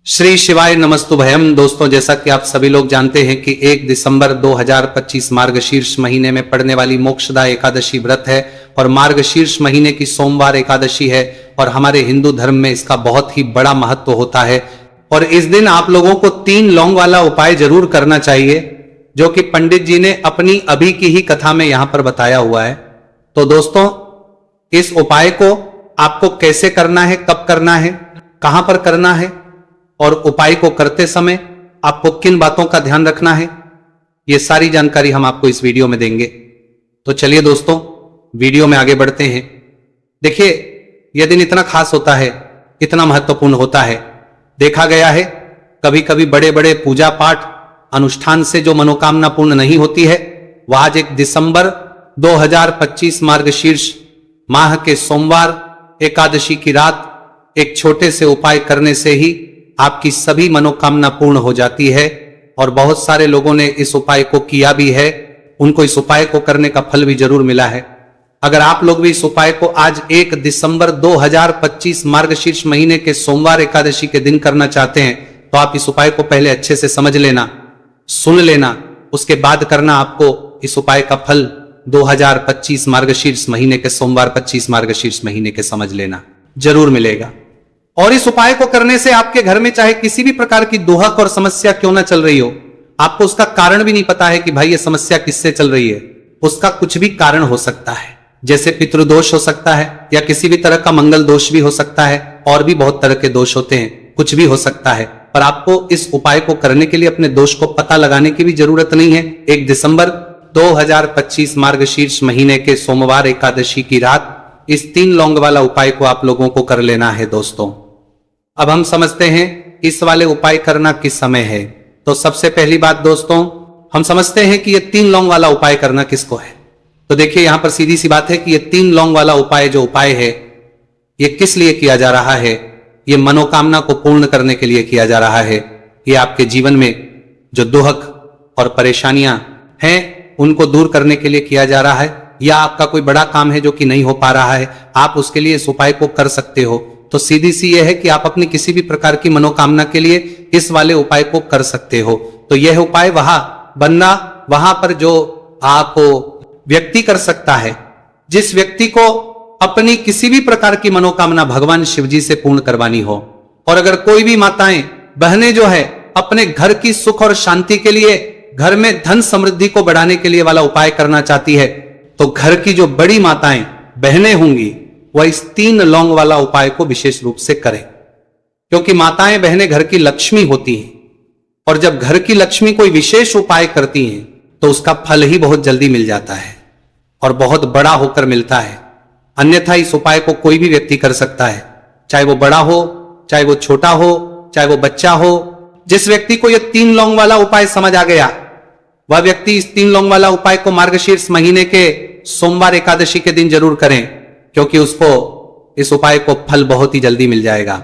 श्री शिवाय नमस्तुभयम। दोस्तों, जैसा कि आप सभी लोग जानते हैं कि 1 दिसंबर 2025 मार्गशीर्ष महीने में पड़ने वाली मोक्षदा एकादशी व्रत है और मार्गशीर्ष महीने की सोमवार एकादशी है और हमारे हिंदू धर्म में इसका बहुत ही बड़ा महत्व होता है। और इस दिन आप लोगों को 3 लौंग वाला उपाय जरूर करना चाहिए, जो कि पंडित जी ने अपनी अभी की ही कथा में यहां पर बताया हुआ है। तो दोस्तों, इस उपाय को आपको कैसे करना है, कब करना है, कहां पर करना है और उपाय को करते समय आपको किन बातों का ध्यान रखना है, यह सारी जानकारी हम आपको इस वीडियो में देंगे। तो चलिए दोस्तों, वीडियो में आगे बढ़ते हैं। देखिए, यह दिन इतना खास होता है, इतना महत्वपूर्ण होता है। देखा गया है कभी कभी बड़े बड़े पूजा पाठ अनुष्ठान से जो मनोकामना पूर्ण नहीं होती है, वह आज 1 दिसंबर 2025 मार्गशीर्ष माह के सोमवार एकादशी की रात एक छोटे से उपाय करने से ही आपकी सभी मनोकामना पूर्ण हो जाती है। और बहुत सारे लोगों ने इस उपाय को किया भी है, उनको इस उपाय को करने का फल भी जरूर मिला है। अगर आप लोग भी इस उपाय को आज 1 दिसंबर 2025 मार्गशीर्ष महीने के सोमवार एकादशी के दिन करना चाहते हैं, तो आप इस उपाय को पहले अच्छे से समझ लेना, सुन लेना, उसके बाद करना। आपको इस उपाय का फल 2025 मार्गशीर्ष महीने के सोमवार 25 मार्गशीर्ष महीने के समझ लेना जरूर मिलेगा। और इस उपाय को करने से आपके घर में चाहे किसी भी प्रकार की दुहक और समस्या क्यों ना चल रही हो, आपको उसका कारण भी नहीं पता है कि भाई ये समस्या किससे चल रही है, उसका कुछ भी कारण हो सकता है। जैसे पितृदोष हो सकता है या किसी भी तरह का मंगल दोष भी हो सकता है, और भी बहुत तरह के दोष होते हैं, कुछ भी हो सकता है। पर आपको इस उपाय को करने के लिए अपने दोष को पता लगाने की भी जरूरत नहीं है। 1 दिसंबर 2025 मार्गशीर्ष महीने के सोमवार एकादशी की रात इस 3 लौंग वाला उपाय को आप लोगों को कर लेना है। दोस्तों, अब हम समझते हैं इस वाले उपाय करना किस समय है। तो सबसे पहली बात दोस्तों, हम समझते हैं कि ये 3 लौंग वाला उपाय करना किसको है। तो देखिए, यहां पर सीधी सी बात है कि ये 3 लौंग वाला उपाय जो उपाय है, ये किस लिए किया जा रहा है। ये मनोकामना को पूर्ण करने के लिए किया जा रहा है। ये आपके जीवन में जो दुहक और परेशानियां हैं उनको दूर करने के लिए किया जा रहा है, या आपका कोई बड़ा काम है जो कि नहीं हो पा रहा है, आप उसके लिए इस उपाय को कर सकते हो। तो सीधी सी यह है कि आप अपनी किसी भी प्रकार की मनोकामना के लिए इस वाले उपाय को कर सकते हो। तो यह उपाय वहां पर जो आप व्यक्ति कर सकता है, जिस व्यक्ति को अपनी किसी भी प्रकार की मनोकामना भगवान शिव जी से पूर्ण करवानी हो। और अगर कोई भी माताएं बहनें जो है अपने घर की सुख और शांति के लिए, घर में धन समृद्धि को बढ़ाने के लिए वाला उपाय करना चाहती है, तो घर की जो बड़ी माताएं बहनें होंगी वह इस 3 लौंग वाला उपाय को विशेष रूप से करें। क्योंकि माताएं बहनें घर की लक्ष्मी होती हैं, और जब घर की लक्ष्मी कोई विशेष उपाय करती हैं तो उसका फल ही बहुत जल्दी मिल जाता है और बहुत बड़ा होकर मिलता है। अन्यथा इस उपाय को कोई भी व्यक्ति कर सकता है, चाहे वो बड़ा हो, चाहे वो छोटा हो, चाहे वो बच्चा हो। जिस व्यक्ति को यह 3 लौंग वाला उपाय समझ आ गया, वह व्यक्ति इस 3 लौंग वाला उपाय को मार्गशीर्ष महीने के सोमवार एकादशी के दिन जरूर करें, क्योंकि उसको इस उपाय को फल बहुत ही जल्दी मिल जाएगा।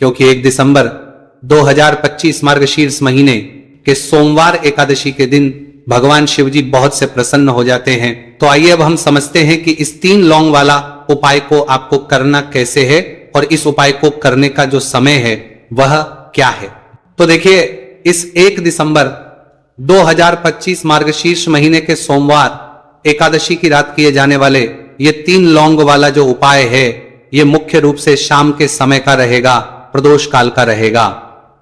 क्योंकि 1 दिसंबर 2025 मार्गशीर्ष महीने के सोमवार एकादशी के दिन भगवान शिव जी बहुत से प्रसन्न हो जाते हैं। तो आइए अब हम समझते हैं कि इस 3 लौंग वाला उपाय को आपको करना कैसे है और इस उपाय को करने का जो समय है वह क्या है। तो देखिए, इस 1 दिसंबर 2025 मार्गशीर्ष महीने के सोमवार एकादशी की रात किए जाने वाले ये 3 लौंग वाला जो उपाय है, ये मुख्य रूप से शाम के समय का रहेगा, प्रदोष काल का रहेगा।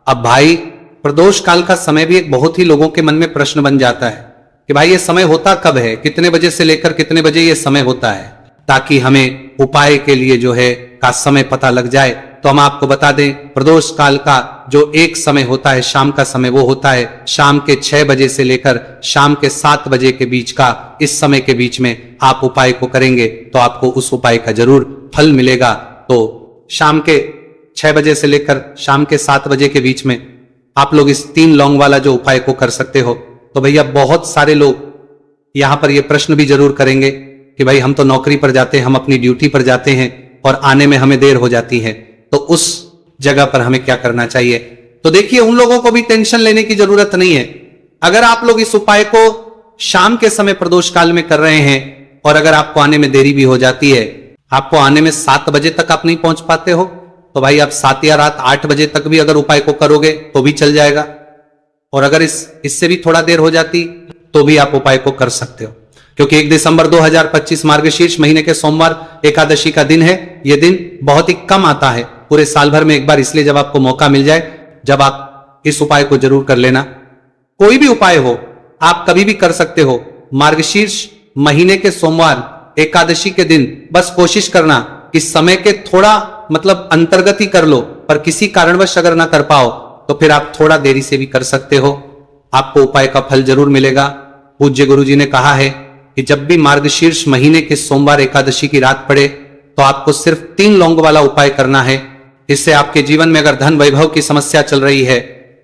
अब भाई, प्रदोष काल का समय भी एक बहुत ही लोगों के मन में प्रश्न बन जाता है कि भाई ये समय होता कब है, कितने बजे से लेकर कितने बजे ये समय होता है, ताकि हमें उपाय के लिए जो है का समय पता लग जाए। तो हम आपको बता दें, प्रदोष काल का जो एक समय होता है, शाम का समय, वो होता है शाम के 6 बजे से लेकर शाम के 7 बजे के बीच का। इस समय के बीच में आप उपाय को करेंगे तो आपको उस उपाय का जरूर फल मिलेगा। तो शाम के 6 बजे से लेकर शाम के 7 बजे के बीच में आप लोग इस 3 लौंग वाला जो उपाय को कर सकते हो। तो भैया, बहुत सारे लोग यहां पर ये प्रश्न भी जरूर करेंगे कि भाई हम तो नौकरी पर जाते हैं, हम अपनी ड्यूटी पर जाते हैं और आने में हमें देर हो जाती है, तो उस जगह पर हमें क्या करना चाहिए। तो देखिए, उन लोगों को भी टेंशन लेने की जरूरत नहीं है। अगर आप लोग इस उपाय को शाम के समय प्रदोष काल में कर रहे हैं और अगर आपको आने में देरी भी हो जाती है, आपको आने में 7 बजे तक आप नहीं पहुंच पाते हो, तो भाई आप 7 या रात 8 बजे तक भी अगर उपाय को करोगे तो भी चल जाएगा। और अगर इससे भी थोड़ा देर हो जाती तो भी आप उपाय को कर सकते हो, क्योंकि 1 दिसंबर 2025 मार्गशीर्ष महीने के सोमवार एकादशी का दिन है। यह दिन बहुत ही कम आता है पूरे साल भर में एक बार, इसलिए जब आपको मौका मिल जाए जब आप इस उपाय को जरूर कर लेना। कोई भी उपाय हो आप कभी भी कर सकते हो। मार्गशीर्ष महीने के सोमवार एकादशी के दिन बस कोशिश करना कि समय के थोड़ा मतलब अंतर्गत ही कर लो, पर किसी कारणवश अगर ना कर पाओ तो फिर आप थोड़ा देरी से भी कर सकते हो, आपको उपाय का फल जरूर मिलेगा। पूज्य गुरु जी ने कहा है कि जब भी मार्गशीर्ष महीने के सोमवार एकादशी की रात पड़े तो आपको सिर्फ 3 लौंग वाला उपाय करना है। इससे आपके जीवन में अगर धन वैभव की समस्या चल रही है,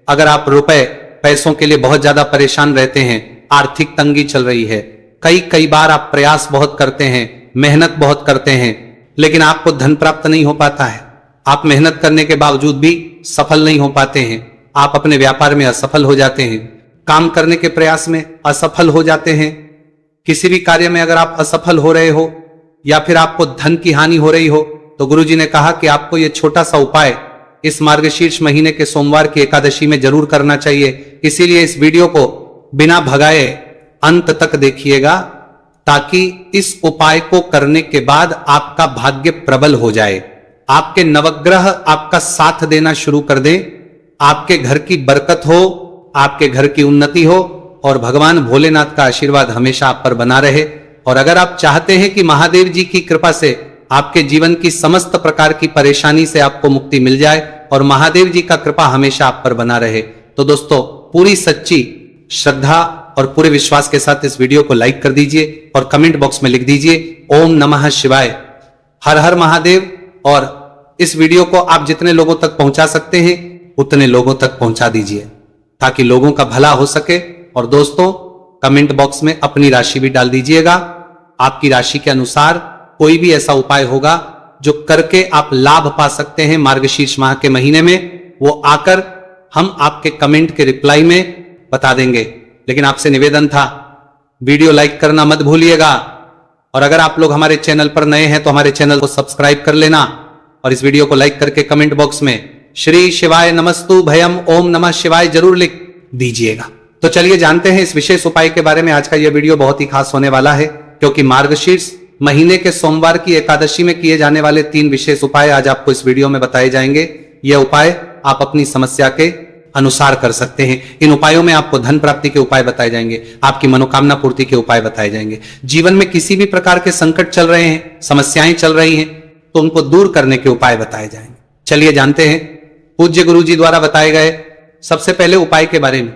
अगर आप रुपए पैसों के लिए बहुत ज्यादा परेशान रहते हैं, आर्थिक तंगी चल रही है, कई बार आप प्रयास बहुत करते हैं, मेहनत बहुत करते हैं, लेकिन आपको धन प्राप्त नहीं हो पाता है, आप मेहनत करने के बावजूद भी सफल नहीं हो पाते हैं, आप अपने व्यापार में असफल हो जाते हैं, काम करने के प्रयास में असफल हो जाते हैं, किसी भी कार्य में अगर आप असफल हो रहे हो या फिर आपको धन की हानि हो रही हो, तो गुरुजी ने कहा कि आपको यह छोटा सा उपाय इस मार्गशीर्ष महीने के सोमवार की एकादशी में जरूर करना चाहिए। इसीलिए इस वीडियो को बिना भगाए अंत तक देखिएगा, ताकि इस उपाय को करने के बाद आपका भाग्य प्रबल हो जाए, आपके नवग्रह आपका साथ देना शुरू कर दें, आपके घर की बरकत हो, आपके घर की उन्नति हो और भगवान भोलेनाथ का आशीर्वाद हमेशा आप पर बना रहे। और अगर आप चाहते हैं कि महादेव जी की कृपा से आपके जीवन की समस्त प्रकार की परेशानी से आपको मुक्ति मिल जाए और महादेव जी का कृपा हमेशा आप पर बना रहे, तो दोस्तों पूरी सच्ची श्रद्धा और पूरे विश्वास के साथ इस वीडियो को लाइक कर दीजिए और कमेंट बॉक्स में लिख दीजिए ओम नमः शिवाय, हर हर महादेव। और इस वीडियो को आप जितने लोगों तक पहुंचा सकते हैं उतने लोगों तक पहुंचा दीजिए, ताकि लोगों का भला हो सके। और दोस्तों कमेंट बॉक्स में अपनी राशि भी डाल दीजिएगा, आपकी राशि के अनुसार कोई भी ऐसा उपाय होगा जो करके आप लाभ पा सकते हैं मार्गशीर्ष माह के महीने में, वो आकर हम आपके कमेंट के रिप्लाई में बता देंगे। लेकिन आपसे निवेदन था, वीडियो लाइक करना मत भूलिएगा, और अगर आप लोग हमारे चैनल पर नए हैं तो हमारे चैनल को सब्सक्राइब कर लेना और इस वीडियो को लाइक करके कमेंट बॉक्स में श्री शिवाय नमस्तु भयम ओम नमः शिवाय जरूर लिख दीजिएगा। तो चलिए जानते हैं इस विशेष उपाय के बारे में। आज का यह वीडियो बहुत ही खास होने वाला है, क्योंकि मार्गशीर्ष महीने के सोमवार की एकादशी में किए जाने वाले 3 विशेष उपाय आज आपको इस वीडियो में बताए जाएंगे। यह उपाय आप अपनी समस्या के अनुसार कर सकते हैं। इन उपायों में आपको धन प्राप्ति के उपाय बताए जाएंगे, आपकी मनोकामना पूर्ति के उपाय बताए जाएंगे। जीवन में किसी भी प्रकार के संकट चल रहे हैं, समस्याएं चल रही हैं, तो उनको दूर करने के उपाय बताए जाएंगे। चलिए जानते हैं पूज्य गुरु जी द्वारा बताए गए सबसे पहले उपाय के बारे में।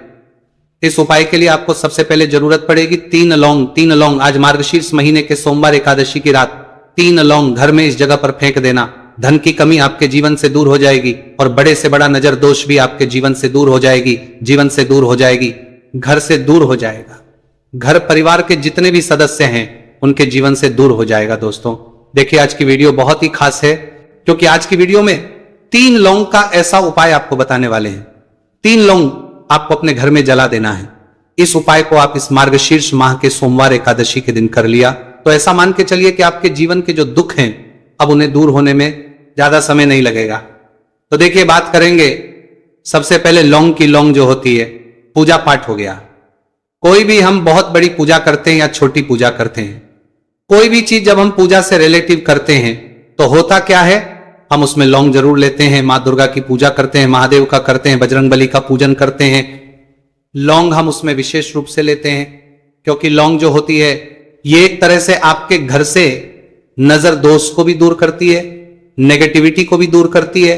इस उपाय के लिए आपको सबसे पहले जरूरत पड़ेगी 3 लौंग। आज मार्गशीर्ष महीने के सोमवार एकादशी की रात 3 लौंग घर में इस जगह पर फेंक देना। धन की कमी आपके जीवन से दूर हो जाएगी और बड़े से बड़ा नजर दोष भी आपके जीवन से दूर हो जाएगी, जीवन से दूर हो जाएगी, घर से दूर हो जाएगा, घर परिवार के जितने भी सदस्य हैं उनके जीवन से दूर हो जाएगा। दोस्तों देखिए आज की वीडियो बहुत ही खास है, क्योंकि आज की वीडियो में 3 लौंग का ऐसा उपाय आपको बताने वाले हैं। 3 लौंग आपको अपने घर में जला देना है। इस उपाय को आप इस मार्गशीर्ष माह के सोमवार एकादशी के दिन कर लिया तो ऐसा मान के चलिए कि आपके जीवन के जो दुख हैं अब उन्हें दूर होने में ज्यादा समय नहीं लगेगा। तो देखिए बात करेंगे सबसे पहले लौंग की। लौंग जो होती है पूजा पाठ हो गया, कोई भी हम बहुत बड़ी पूजा करते हैं या छोटी पूजा करते हैं, कोई भी चीज जब हम पूजा से रिलेटिव करते हैं तो होता क्या है, हम उसमें लौंग जरूर लेते हैं। मां दुर्गा की पूजा करते हैं, महादेव का करते हैं, बजरंगबली का पूजन करते हैं, लौंग हम उसमें विशेष रूप से लेते हैं, क्योंकि लौंग जो होती है ये एक तरह से आपके घर से नजर दोष को भी दूर करती है, नेगेटिविटी को भी दूर करती है।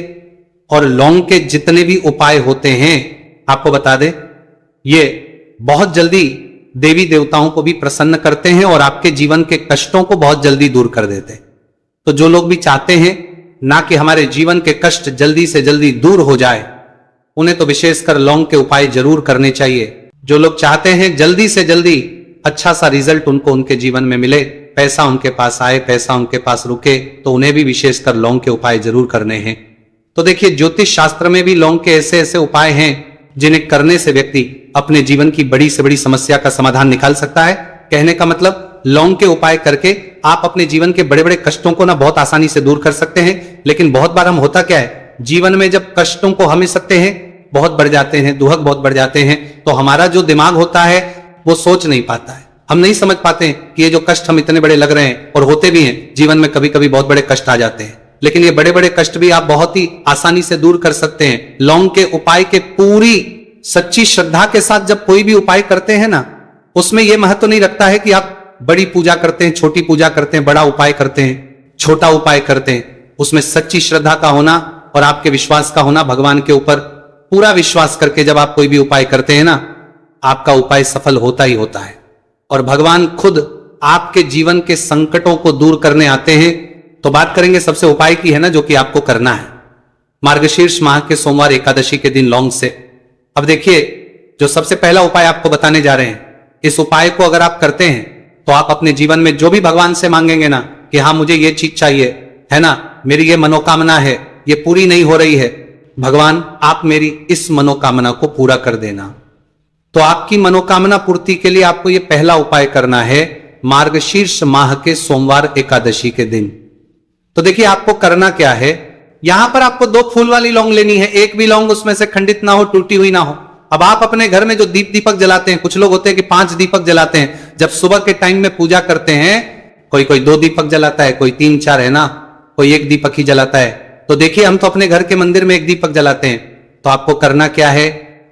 और लौंग के जितने भी उपाय होते हैं आपको बता दें, ये बहुत जल्दी देवी देवताओं को भी प्रसन्न करते हैं और आपके जीवन के कष्टों को बहुत जल्दी दूर कर देते हैं। तो जो लोग भी चाहते हैं ना कि हमारे जीवन के कष्ट जल्दी से जल्दी दूर हो जाए, उन्हें तो विशेषकर लौंग के उपाय जरूर करने चाहिए। जो लोग चाहते हैं जल्दी से जल्दी अच्छा सा रिजल्ट उनको उनके जीवन में मिले, पैसा उनके पास आए, पैसा उनके पास रुके, तो उन्हें भी विशेषकर लौंग के उपाय जरूर करने हैं। तो देखिए ज्योतिष शास्त्र में भी लौंग के ऐसे ऐसे उपाय हैं जिन्हें करने से व्यक्ति अपने जीवन की बड़ी से बड़ी समस्या का समाधान निकाल सकता है। कहने का मतलब लौंग के उपाय करके आप अपने जीवन के बड़े बड़े कष्टों को ना बहुत आसानी से दूर कर सकते हैं। लेकिन बहुत बार हम होता क्या है, जीवन में जब कष्टों को हम सकते हैं बहुत बढ़ जाते हैं, दुहक बहुत बढ़ जाते हैं, तो हमारा जो दिमाग होता है वो सोच नहीं पाता है। हम नहीं समझ पाते हैं कि ये जो कष्ट हम इतने बड़े लग रहे हैं, और होते भी हैं जीवन में, कभी कभी बहुत बड़े कष्ट आ जाते हैं, लेकिन ये बड़े बड़े कष्ट भी आप बहुत ही आसानी से दूर कर सकते हैं लौंग के उपाय के पूरी सच्ची श्रद्धा के साथ। जब कोई भी उपाय करते हैं ना, उसमें यह महत्व नहीं रखता है कि आप बड़ी पूजा करते हैं, छोटी पूजा करते हैं, बड़ा उपाय करते हैं, छोटा उपाय करते हैं। उसमें सच्ची श्रद्धा का होना और आपके विश्वास का होना, भगवान के ऊपर पूरा विश्वास करके जब आप कोई भी उपाय करते हैं ना, आपका उपाय सफल होता ही होता है। और भगवान खुद आपके जीवन के संकटों को दूर करने आते हैं। तो बात करेंगे सबसे उपाय की है ना, जो कि आपको करना है मार्गशीर्ष माह के सोमवार एकादशी के दिन लौंग से। अब देखिए, जो सबसे पहला उपाय आपको बताने जा रहे हैं, इस उपाय को अगर आप करते हैं तो आप अपने जीवन में जो भी भगवान से मांगेंगे ना कि हाँ मुझे ये चीज चाहिए है ना, मेरी ये मनोकामना है, ये पूरी नहीं हो रही है, भगवान आप मेरी इस मनोकामना को पूरा कर देना। तो आपकी मनोकामना पूर्ति के लिए आपको ये पहला उपाय करना है मार्गशीर्ष माह के सोमवार एकादशी के दिन। तो देखिए आपको करना क्या है, यहां पर आपको 2 फूल वाली लौंग लेनी है, एक भी लौंग उसमें से खंडित ना हो, टूटी हुई ना हो। अब आप अपने घर में जो दीपक जलाते हैं, कुछ लोग होते हैं कि 5 दीपक जलाते हैं, जब सुबह के टाइम में पूजा करते हैं, कोई 2 दीपक जलाता है, कोई 3-4 है ना, कोई 1 दीपक ही जलाता है। तो देखिए हम तो अपने घर के मंदिर में 1 दीपक जलाते हैं। तो आपको करना क्या है,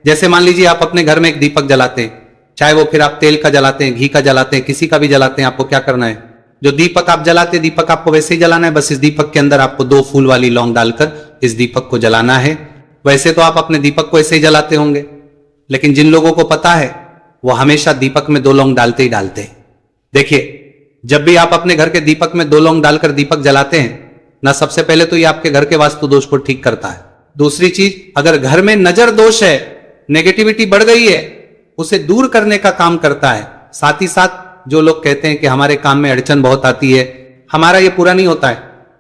जैसे मान लीजिए आप अपने घर में 1 दीपक जलाते हैं, चाहे वो फिर आप तेल का जलाते हैं, घी का जलाते हैं, किसी का भी जलाते हैं, आपको क्या करना है, जो दीपक आप जलाते हैं दीपक आपको वैसे ही जलाना है, बस इस दीपक के अंदर आपको 2 फूल वाली लौंग डालकर इस दीपक को जलाना है। वैसे तो आप अपने दीपक को ऐसे ही जलाते होंगे, लेकिन जिन लोगों को पता है वो हमेशा दीपक में 2 लौंग डालते ही डालते हैं। देखिए जब भी आप अपने घर के दीपक में 2 लौंग डालकर दीपक जलाते हैं ना, सबसे पहले तो ये आपके घर के वास्तु दोष को ठीक करता है। दूसरी चीज, अगर घर में नजर दोष है, नेगेटिविटी बढ़ गई है, उसे दूर करने का काम करता है। साथ ही साथ जो लोग कहते हैं कि हमारे काम में अड़चन बहुत आती है, हमारा ये पूरा नहीं होता है,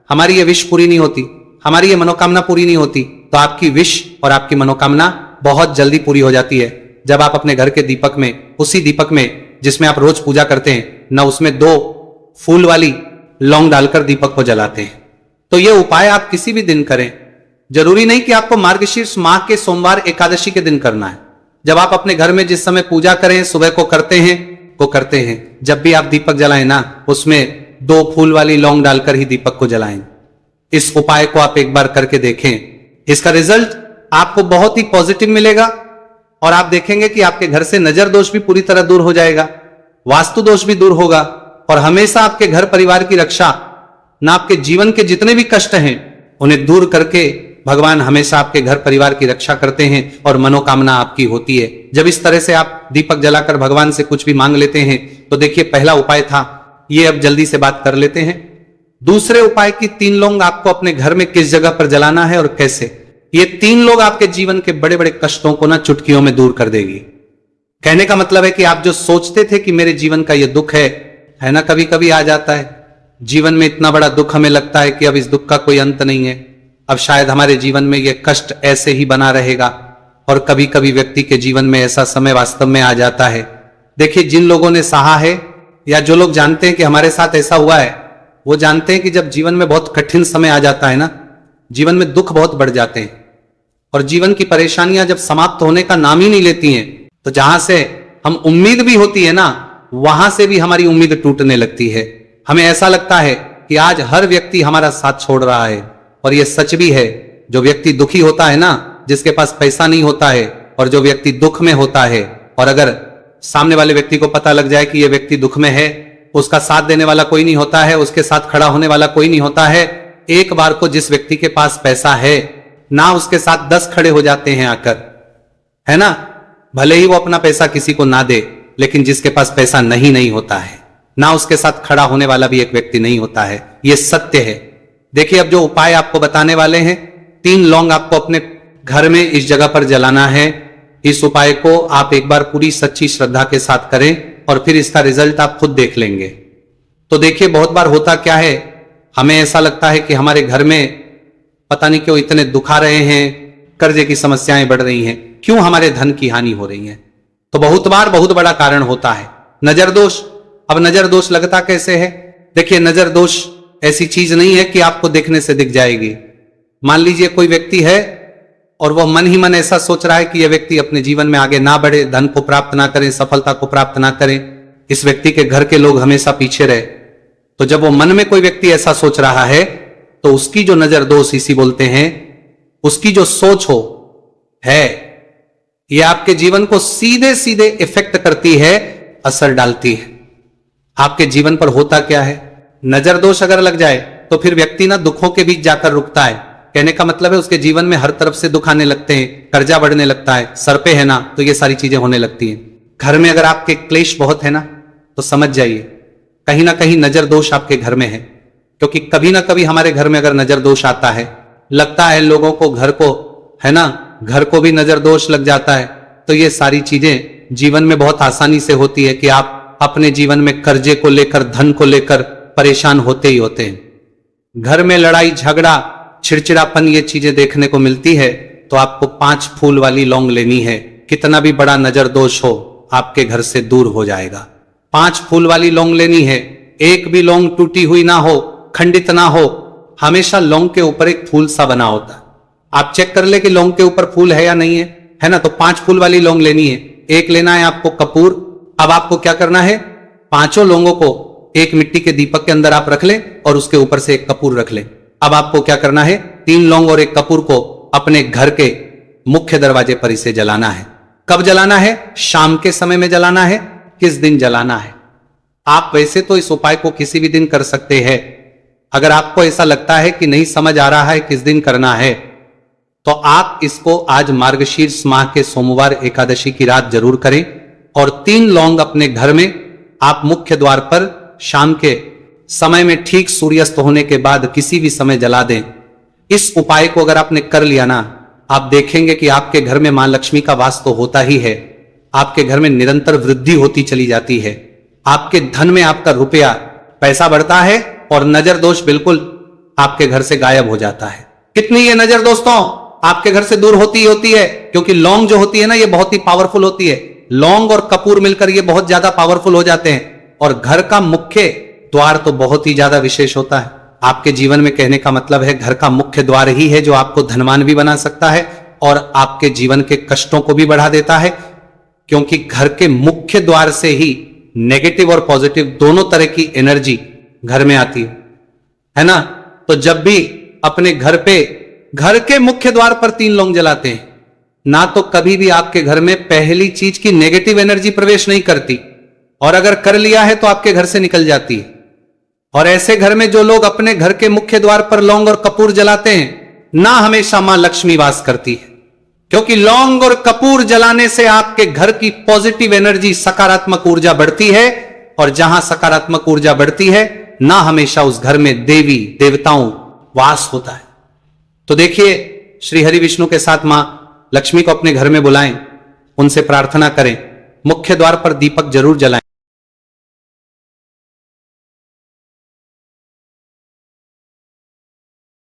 हमारी ये विश पूरी नहीं होती, हमारी ये मनोकामना पूरी नहीं होती, तो आपकी विश और आपकी मनोकामना बहुत जल्दी पूरी हो जाती है जब आप अपने घर के दीपक में, उसी दीपक में जिसमें आप रोज पूजा करते हैं ना, उसमें 2 फूल वाली लौंग डालकर दीपक को जलाते हैं। तो यह उपाय आप किसी भी दिन करें, जरूरी नहीं कि आपको मार्गशीर्ष माह के सोमवार एकादशी के दिन करना है। जब आप अपने घर में जिस समय पूजा करें, सुबह को करते हैं, जब भी आप दीपक जलाएं ना, उसमें 2 फूल वाली लौंग डालकर ही दीपक को जलाएं। इस उपाय को आप एक बार करके देखें, इसका रिजल्ट आपको बहुत ही पॉजिटिव मिलेगा और आप देखेंगे कि आपके घर से नजर दोष भी पूरी तरह दूर हो जाएगा, वास्तु दोष भी दूर होगा, और हमेशा आपके घर परिवार की रक्षा, ना आपके जीवन के जितने भी कष्ट हैं उन्हें दूर करके भगवान हमेशा आपके घर परिवार की रक्षा करते हैं और मनोकामना आपकी होती है। जब इस तरह से आप दीपक जलाकर भगवान से कुछ भी मांग लेते हैं, तो देखिए पहला उपाय था ये, अब जल्दी से बात कर लेते हैं। दूसरे उपाय की 3 लौंग आपको अपने घर में किस जगह पर जलाना है और कैसे। ये 3 लोग आपके जीवन के बड़े बड़े कष्टों को ना चुटकियों में दूर कर देगी। कहने का मतलब है कि आप जो सोचते थे कि मेरे जीवन का ये दुख है ना, कभी कभी आ जाता है जीवन में इतना बड़ा दुख, हमें लगता है कि अब इस दुख का कोई अंत नहीं है, अब शायद हमारे जीवन में यह कष्ट ऐसे ही बना रहेगा। और कभी कभी व्यक्ति के जीवन में ऐसा समय वास्तव में आ जाता है। देखिए जिन लोगों ने सहा है या जो लोग जानते हैं कि हमारे साथ ऐसा हुआ है, वो जानते हैं कि जब जीवन में बहुत कठिन समय आ जाता है ना, जीवन में दुख बहुत बढ़ जाते हैं और जीवन की परेशानियां जब समाप्त होने का नाम ही नहीं लेती हैं, तो जहां से हम उम्मीद भी होती है ना, वहां से भी हमारी उम्मीद टूटने लगती है। हमें ऐसा लगता है कि आज हर व्यक्ति हमारा साथ छोड़ रहा है, और यह सच भी है। जो व्यक्ति दुखी होता है ना, जिसके पास पैसा नहीं होता है, और जो व्यक्ति दुख में होता है, और अगर सामने वाले व्यक्ति को पता लग जाए कि यह व्यक्ति दुख में है, उसका साथ देने वाला कोई नहीं होता है, उसके साथ खड़ा होने वाला कोई नहीं होता है। एक बार को जिस व्यक्ति के पास पैसा है ना, उसके साथ 10 खड़े हो जाते हैं आकर, है ना, भले ही वो अपना पैसा किसी को ना दे, लेकिन जिसके पास पैसा नहीं होता है ना, उसके साथ खड़ा होने वाला भी एक व्यक्ति नहीं होता है। यह सत्य है। देखिए अब जो उपाय आपको बताने वाले हैं, 3 लौंग आपको अपने घर में इस जगह पर जलाना है। इस उपाय को आप एक बार पूरी सच्ची श्रद्धा के साथ करें और फिर इसका रिजल्ट आप खुद देख लेंगे। तो देखिए बहुत बार होता क्या है, हमें ऐसा लगता है कि हमारे घर में पता नहीं क्यों इतने दुख आ रहे हैं, कर्जे की समस्याएं बढ़ रही हैं, क्यों हमारे धन की हानि हो रही है। तो बहुत बार बहुत बड़ा कारण होता है नजर दोष। अब नजर दोष लगता कैसे है? देखिए, नजर दोष ऐसी चीज नहीं है कि आपको देखने से दिख जाएगी। मान लीजिए कोई व्यक्ति है और वह मन ही मन ऐसा सोच रहा है कि यह व्यक्ति अपने जीवन में आगे ना बढ़े, धन को प्राप्त ना करे, सफलता को प्राप्त ना करे, इस व्यक्ति के घर के लोग हमेशा पीछे रहे। तो जब वो मन में कोई व्यक्ति ऐसा सोच रहा है तो उसकी जो नजर दोष इसी बोलते हैं, उसकी जो सोच हो है, यह आपके जीवन को सीधे सीधे इफेक्ट करती है, असर डालती है। आपके जीवन पर होता क्या है, नजर दोष अगर लग जाए तो फिर व्यक्ति ना दुखों के बीच जाकर रुकता है। कहने का मतलब है उसके जीवन में हर तरफ से दुख आने लगते हैं, कर्जा बढ़ने लगता है, सर पे है ना तो ये सारी चीजें होने लगती हैं। घर में अगर आपके क्लेश बहुत है ना तो समझ जाइए कहीं ना कहीं नजर दोष आपके घर में है। क्योंकि कभी ना कभी हमारे घर में अगर नजर दोष आता है, लगता है लोगों को, घर को, है ना, घर को भी नजर दोष लग जाता है, तो ये सारी चीजें जीवन में बहुत आसानी से होती है कि आप अपने जीवन में कर्जे को लेकर, धन को लेकर परेशान होते ही होते हैं। घर में लड़ाई झगड़ा, चिड़चिड़ापन, ये चीजें देखने को मिलती है तो आपको 5 फूल वाली लौंग लेनी है। कितना भी बड़ा नजर दोष हो आपके घर से दूर हो जाएगा। 5 फूल वाली लौंग लेनी है। एक भी लौंग टूटी हुई ना हो, खंडित ना हो, हमेशा लौंग के ऊपर एक फूल सा बना होता है। आप चेक कर ले कि लौंग के ऊपर फूल है या नहीं है ना। तो 5 फूल वाली लौंग लेनी है। एक लेना है आपको कपूर। अब आपको क्या करना है, 5 लौंगों को एक मिट्टी के दीपक के अंदर आप रख ले और उसके ऊपर से एक कपूर रख ले। अब आपको क्या करना है, 3 लौंग और एक कपूर को अपने घर के मुख्य दरवाजे पर इसे जलाना है। कब जलाना है? शाम के समय में जलाना है। किस दिन जलाना है? आप वैसे तो इस उपाय को किसी भी दिन कर सकते हैं। अगर आपको ऐसा लगता है कि नहीं समझ आ रहा है किस दिन करना है, तो आप इसको आज मार्गशीर्ष माह के सोमवार एकादशी की रात जरूर करें और 3 लौंग अपने घर में आप मुख्य द्वार पर शाम के समय में ठीक सूर्यास्त होने के बाद किसी भी समय जला दें। इस उपाय को अगर आपने कर लिया ना, आप देखेंगे कि आपके घर में मां लक्ष्मी का वास तो होता ही है, आपके घर में निरंतर वृद्धि होती चली जाती है। आपके धन में आपका रुपया पैसा बढ़ता है और नजर दोष बिल्कुल आपके घर से गायब हो जाता है। कितनी ये नजर दोस्तों आपके घर से दूर होती ही होती है, क्योंकि लौंग जो होती है ना, ये बहुत ही पावरफुल होती है। लौंग और कपूर मिलकर ये बहुत ज्यादा पावरफुल हो जाते हैं। और घर का मुख्य द्वार तो बहुत ही ज्यादा विशेष होता है आपके जीवन में। कहने का मतलब है घर का मुख्य द्वार ही है जो आपको धनवान भी बना सकता है और आपके जीवन के कष्टों को भी बढ़ा देता है। क्योंकि घर के मुख्य द्वार से ही नेगेटिव और पॉजिटिव दोनों तरह की एनर्जी घर में आती है ना। तो जब भी अपने घर पे, घर के मुख्य द्वार पर 3 लौंग जलाते हैं ना, तो कभी भी आपके घर में पहली चीज की नेगेटिव एनर्जी प्रवेश नहीं करती, और अगर कर लिया है तो आपके घर से निकल जाती है। और ऐसे घर में जो लोग अपने घर के मुख्य द्वार पर लौंग और कपूर जलाते हैं ना, हमेशा मां लक्ष्मी वास करती है। क्योंकि लौंग और कपूर जलाने से आपके घर की पॉजिटिव एनर्जी, सकारात्मक ऊर्जा बढ़ती है, और जहां सकारात्मक ऊर्जा बढ़ती है ना, हमेशा उस घर में देवी देवताओं वास होता है। तो देखिए, श्री हरि विष्णु के साथ मां लक्ष्मी को अपने घर में बुलाएं, उनसे प्रार्थना करें, मुख्य द्वार पर दीपक जरूर जलाएं।